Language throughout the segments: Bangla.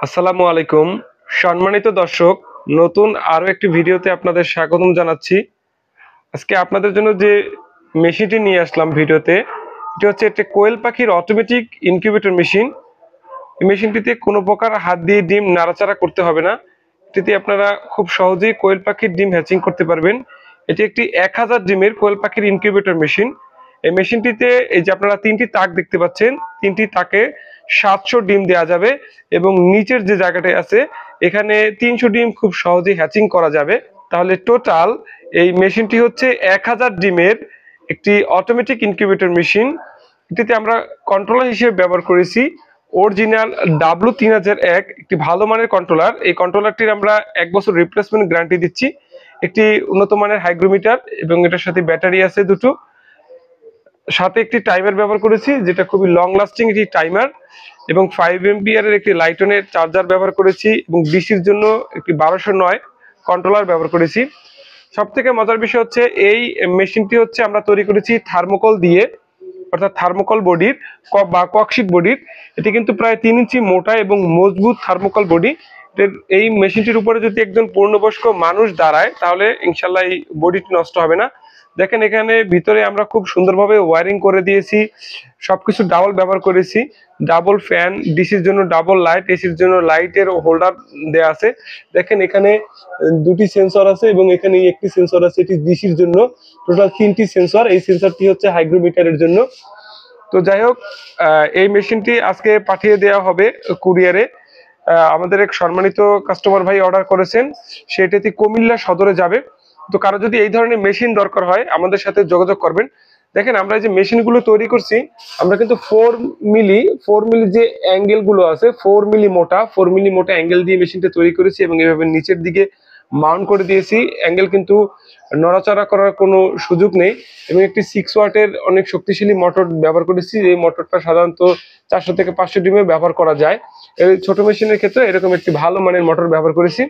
আসসালামু আলাইকুম। সম্মানিত দর্শক, নতুন আরো একটি ভিডিওতে আপনাদের স্বাগতম জানাচ্ছি। আজকে আপনাদের জন্য যে মেশিনটি নিয়ে আসলাম ভিডিওতে, এটি হচ্ছে একটি কোয়েল পাখির অটোমেটিক ইনকিউবেটর মেশিন। এই মেশিনটিতে কোনো প্রকার হাত দিয়ে ডিম নাড়াচাড়া করতে হবে না। এটিতে আপনারা খুব সহজেই কোয়েল পাখির ডিম হ্যাচিং করতে পারবেন। এটি একটি 1000 ডিমের কোয়েল পাখির ইনকিউবেটর মেশিন। এই মেশিনটিতে এই যে আপনারা তিনটি তাক দেখতে পাচ্ছেন, তিনটি তাকে 700 ডিম দেওয়া যাবে এবং নিচের যে জায়গাটা আছে এখানে 300 ডিম খুব সহজেই হ্যাচিং করা যাবে। তাহলে টোটাল এই মেশিনটি হচ্ছে 1000 ডিমের একটি অটোমেটিক ইনকিউবেটর মেশিন। এটিতে আমরা কন্ট্রোলার হিসেবে ব্যবহার করেছি অরিজিনাল W3001, একটি ভালো মানের কন্ট্রোলার। এই কন্ট্রোলারটির আমরা 1 বছর রিপ্লেসমেন্ট গ্যারান্টি দিচ্ছি। একটি উন্নত মানের হাইগ্রোমিটার এবং এটার সাথে ব্যাটারি আছে দুটো, সাথে একটি টাইমার ব্যবহার করেছি যেটা খুবই লং লাস্টিং একটি টাইমার, এবং 5 এমপিআর এর একটি লাইটনের চার্জার ব্যবহার করেছি এবং ডিসির জন্য একটি 1209 কন্ট্রোলার ব্যবহার করেছি। সব থেকে মজার বিষয় হচ্ছে এই মেশিনটি হচ্ছে আমরা তৈরি করেছি থার্মোকল দিয়ে, অর্থাৎ থার্মোকল বডির বা ককশিট বডির। এটি কিন্তু প্রায় 3 ইঞ্চি মোটা এবং মজবুত থার্মোকল বডি। এই মেশিনটির উপরে যদি একজন পূর্ণবয়স্ক মানুষ দাঁড়ায় তাহলে ইনশাল্লাহ এই বডিটি নষ্ট হবে না। দেখেন এখানে ভিতরে আমরা খুব সুন্দরভাবে ওয়্যারিং করে দিয়েছি, সবকিছু ডাবল ব্যবহার করেছি। ডাবল ফ্যান, ডিসির জন্য ডাবল লাইট, এসির জন্য লাইটের হোল্ডার দেয়া আছে। দেখেন এখানে দুটি সেন্সর আছে এবং এখানে একটি সেন্সর আছে, এটি ডিসির জন্য। টোটাল 3টি সেন্সর। এই সেন্সরটি হচ্ছে হাইগ্রোমিটারের জন্য। তো যাই হোক, এই মেশিনটি আজকে পাঠিয়ে দেওয়া হবে কুরিয়ারে। আমাদের এক সম্মানিত কাস্টমার ভাই অর্ডার করেছেন, সেটাতে কুমিল্লা সদরে যাবে। তো কারো যদি এই ধরনের মেশিন দরকার হয় আমাদের সাথে যোগাযোগ করবেন। দেখেন আমরা যে মেশিনগুলো তৈরি করছি, আমরা কিন্তু 4 মিলি যে অ্যাঙ্গেল গুলো আছে, 4 মিলি মোটা অ্যাঙ্গেল দিয়ে মেশিনটা তৈরি করেছি এবং এভাবে নিচের দিকে মাউন্ট করে দিয়েছি। অ্যাঙ্গেল কিন্তু নড়াচড়া করার কোনো সুযোগ নেই এবং একটি 6 ওয়াটের অনেক শক্তিশালী মোটর ব্যবহার করেছি। এই মোটরটা সাধারণত 400 থেকে 500 ডিমে ব্যবহার করা যায়। এই ছোট মেশিনের ক্ষেত্রে এরকম একটি ভালো মানের মোটর ব্যবহার করেছি।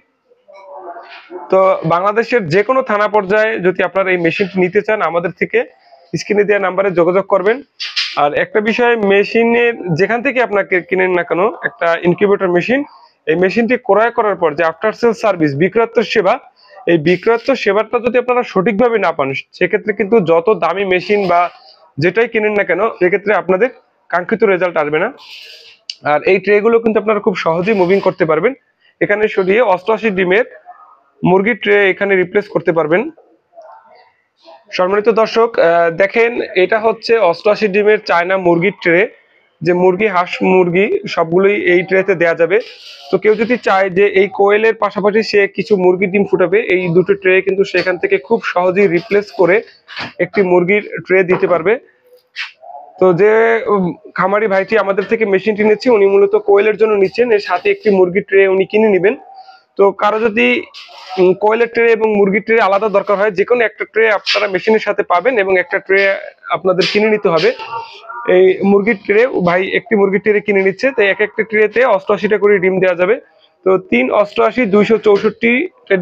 তো বাংলাদেশের যে কোনো থানা পর্যায়ে যদি আপনারা এই মেশিনটি নিতে চান আমাদের থেকে স্ক্রিনে দেওয়া নাম্বারে যোগাযোগ করবেন। আর একটা বিষয়, মেশিনের যেখান থেকে আপনাকে কিনেন না কেন একটা ইনকিউবেটর মেশিন, এই মেশিনটি ক্রয় করার পর যে আফটার সেল সার্ভিস, বিক্রয়োত্তর সেবা, এই বিক্রয়োত্তর সেবাটা যদি আপনারা সঠিকভাবে না পান সেক্ষেত্রে কিন্তু যত দামি মেশিন বা যেটাই কিনেন না কেন সেক্ষেত্রে আপনাদের কাঙ্ক্ষিত রেজাল্ট আসবে না। আর এই ট্রেগুলো কিন্তু আপনারা খুব সহজেই মুভিং করতে পারবেন। এখানে সরিয়ে 88 ডিমের মুরগির ট্রে এখানে রিপ্লেস করতে পারবেন। সম্মানিত দর্শক, দেখেন এটা হচ্ছে 88 ডিমের চায়না মুরগির ট্রে। যে মুরগি, হাঁস মুরগি সবগুলোই এই ট্রেতে দেয়া যাবে। তো কেউ যদি চায় যে এই কোয়েলের পাশাপাশি সে কিছু মুরগির ডিম ফুটাবে, এই দুটো ট্রে কিন্তু সেখান থেকে খুব সহজেই রিপ্লেস করে একটি মুরগির ট্রে দিতে পারবে। তো যে খামারি ভাইটি আমাদের থেকে মেশিনটি নিচ্ছে উনি মূলত কোয়েলের জন্য নিচ্ছেন, এর সাথে একটি মুরগির ট্রে উনি কিনে নেবেন। তো কারো যদি কোয়েলের ট্রে এবং মুরগির ট্রে আলাদা দরকার হয়, যে কোনো একটা ট্রে আপনারা মেশিনের সাথে পাবেন এবং একটা ট্রে আপনাদের কিনে নিতে হবে। এই মুরগির ট্রে ভাই একটি মুরগির ট্রে কিনে নিচ্ছে, তাই এক একটা ট্রেতে 88টা করে ডিম দেওয়া যাবে। তো 3 88 264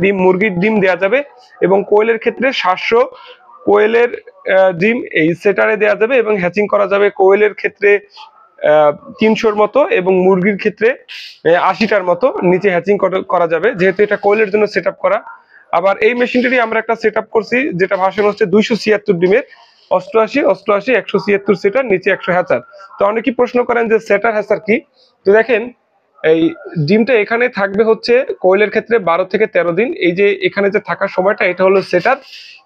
ডিম মুরগির ডিম দেওয়া যাবে এবং কোয়েলের ক্ষেত্রে 700 কোয়েলের ডিম এই সেটারে দেওয়া যাবে এবং হ্যাচিং করা যাবে কোয়েলের ক্ষেত্রে 300-র মতো এবং মুরগির ক্ষেত্রে 80টার মতো নিচে হ্যাচিং করা যাবে, যেহেতু এটা কোয়েলের জন্য সেট করা। আবার এই মেশিনটি আমরা একটা সেট করছি যেটা ভার্সন হচ্ছে 276 ডিমের, 88 88 176 সেটার, নিচে 100 হ্যাচার। তো অনেকেই প্রশ্ন করেন যে সেটার হ্যাচার কি। তো দেখেন এই ডিমটা এখানে থাকবে হচ্ছে কোয়েলের ক্ষেত্রে 12 থেকে 13 দিন। এই যে এখানে যে থাকার সময়টা এটা হলো সেটার,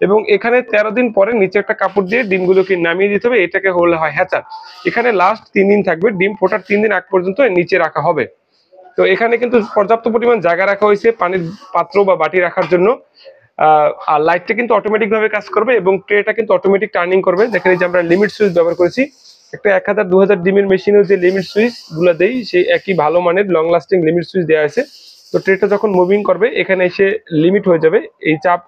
এবং এখানে 13 দিন পরে নিচে একটা কাপড় দিয়ে ডিমগুলোকে নামিয়ে দিতে হবে, এটাকে হলে হয় হ্যাচার। এখানে লাস্ট 3 দিন থাকবে, ডিম ফোটার 3 দিন আগ পর্যন্ত নিচে রাখা হবে। তো এখানে কিন্তু পর্যাপ্ত পরিমাণ জায়গা রাখা হয়েছে পানির পাত্র বা বাটি রাখার জন্য। আর লাইটটা কিন্তু অটোমেটিক ভাবে কাজ করবে এবং ট্রেটা কিন্তু অটোমেটিক টার্নিং করবে। দেখেন এই যে আমরা লিমিট সুইচ ব্যবহার করেছি, একটা 1000 2000 ডিমের মেশিনের যে লিমিট সুইচ গুলো দেই সেই একই ভালো মানের লং লাস্টিং লিমিট সুইচ দেওয়া আছে। তো ট্রেটা যখন মুভিং করবে এখানে এসে লিমিট হয়ে যাবে, এই চাপ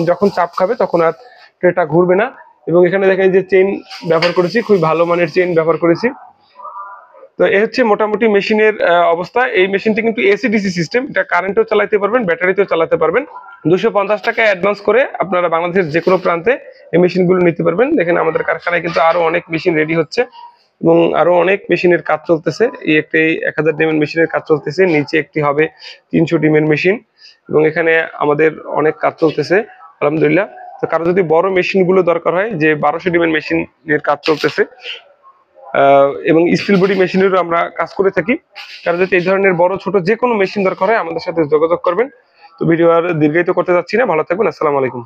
যখন চাপ খাবে তখন আর ট্রেটা ঘুরবে না। এবং এখানে দেখেন যে চেইন ব্যবহার করেছি, খুবই ভালো মানের চেইন ব্যবহার করেছি। তো এই হচ্ছে মোটামুটি মেশিনের অবস্থা। এই মেশিনটি কিন্তু এসি-ডিসি সিস্টেম, এটা কারেন্টেও চালাতে পারবেন, ব্যাটারিতেও চালাতে পারবেন। 250 টাকা অ্যাডভান্স করে আপনারা বাংলাদেশের যে কোনো প্রান্তে এই মেশিনগুলো নিতে পারবেন। দেখেন আমাদের কারখানায় কিন্তু আরো অনেক মেশিন রেডি হচ্ছে। এবং আরো অনেক মেশিনের কাজ চলতেছে। এই একটি 1000 ডিমের মেশিনের কাজ চলতেছে, নিচে একটি হবে 300 ডিমের মেশিন, এবং এখানে আমাদের অনেক কাজ চলতেছে আলহামদুলিল্লাহ। তো কারো যদি বড় মেশিন গুলো দরকার হয়, যে 1200 ডিমের মেশিনের কাজ চলতেছে, এবং স্টিল বডি মেশিনেরও আমরা কাজ করে থাকি। কারো যদি এই ধরনের বড় ছোট যে কোনো মেশিন দরকার হয় আমাদের সাথে যোগাযোগ করবেন। তো ভিডিও আর দীর্ঘায়িত করতে যাচ্ছি না, ভালো থাকবেন, আসসালামু আলাইকুম।